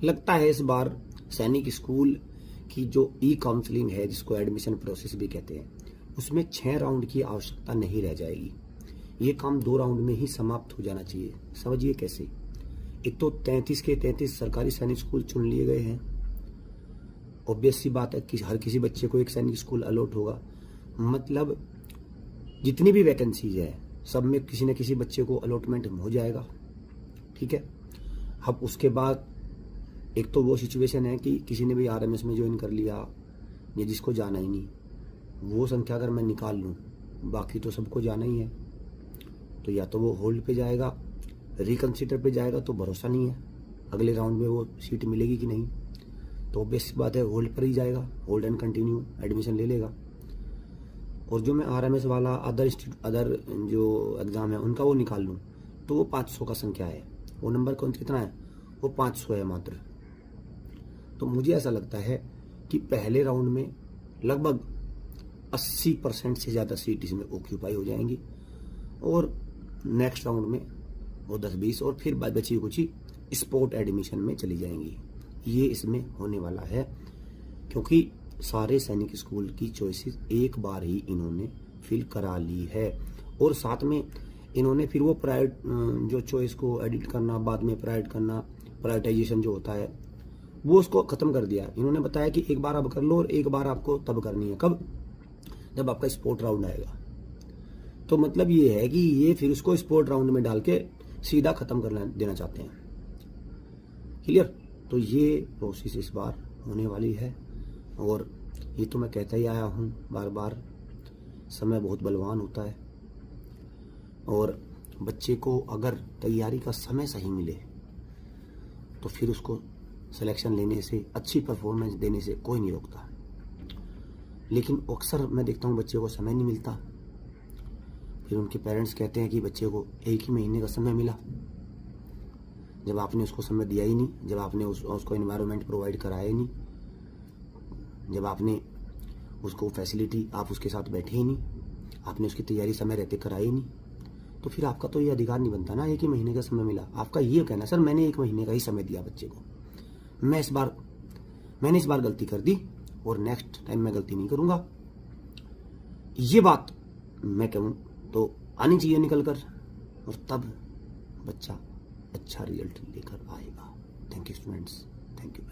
लगता है इस बार सैनिक स्कूल की जो ई काउंसलिंग है, जिसको एडमिशन प्रोसेस भी कहते हैं, उसमें 6 राउंड की आवश्यकता नहीं रह जाएगी। ये काम 2 राउंड में ही समाप्त हो जाना चाहिए। समझिए कैसे। एक तो 33 के 33 सरकारी सैनिक स्कूल चुन लिए गए हैं। ऑब्वियस सी बात है कि हर किसी बच्चे को एक सैनिक स्कूल अलॉट होगा। मतलब जितनी भी वैकेंसीज है सब में किसी न किसी बच्चे को अलॉटमेंट हो जाएगा। ठीक है। अब उसके बाद एक तो वो सिचुएशन है कि किसी ने भी आरएमएस में ज्वाइन कर लिया या जिसको जाना ही नहीं, वो संख्या अगर मैं निकाल लूँ, बाकी तो सबको जाना ही है, तो या तो वो होल्ड पे जाएगा, रिकंसिडर पे जाएगा, तो भरोसा नहीं है अगले राउंड में वो सीट मिलेगी कि नहीं। तो ऑब्वियस बात है होल्ड पर ही जाएगा, होल्ड एंड कंटिन्यू एडमिशन ले लेगा। और जो मैं आरएमएस वाला अदर जो एग्ज़ाम है उनका वो निकाल लूँ, तो वो 500 का संख्या है। वो नंबर कितना है? वो 500 है मात्र। तो मुझे ऐसा लगता है कि पहले राउंड में लगभग 80% से ज़्यादा सीट इसमें ऑक्यूपाई हो जाएंगी, और नेक्स्ट राउंड में वो 10-20 और फिर बची कुछ स्पोर्ट एडमिशन में चली जाएंगी। ये इसमें होने वाला है, क्योंकि सारे सैनिक स्कूल की चॉइसेस एक बार ही इन्होंने फिल करा ली है, और साथ में इन्होंने फिर वो जो चॉइस को एडिट करना, बाद में प्रायोरिटाइजेशन जो होता है, वो उसको खत्म कर दिया। इन्होंने बताया कि एक बार आप कर लो और एक बार आपको तब करनी है। कब? जब आपका स्पोर्ट राउंड आएगा। तो मतलब ये है कि ये फिर उसको स्पोर्ट राउंड में डाल के सीधा खत्म कर देना चाहते हैं। क्लियर? तो ये प्रोसेस इस बार होने वाली है, और ये तो मैं कहता ही आया हूँ बार बार, समय बहुत बलवान होता है, और बच्चे को अगर तैयारी का समय सही मिले तो फिर उसको सिलेक्शन लेने से, अच्छी परफॉर्मेंस देने से कोई नहीं रोकता। लेकिन अक्सर मैं देखता हूँ बच्चे को समय नहीं मिलता, फिर उनके पेरेंट्स कहते हैं कि बच्चे को 1 ही महीने का समय मिला, जब आपने उसको समय दिया ही नहीं, जब आपने उसको एनवायरनमेंट प्रोवाइड कराया ही नहीं, जब आपने उसको फैसिलिटी, आप उसके साथ बैठे ही नहीं, आपने उसकी तैयारी समय रहते कराई ही नहीं, तो फिर आपका तो ये अधिकार नहीं बनता ना 1 ही महीने का समय मिला। आपका ये कहना सर मैंने 1 महीने का ही समय दिया बच्चे को, मैंने इस बार गलती कर दी और नेक्स्ट टाइम मैं गलती नहीं करूंगा, ये बात मैं कहूँ तो आनी चाहिए निकल कर, और तब बच्चा अच्छा रिजल्ट लेकर आएगा। Thank you students, thank you.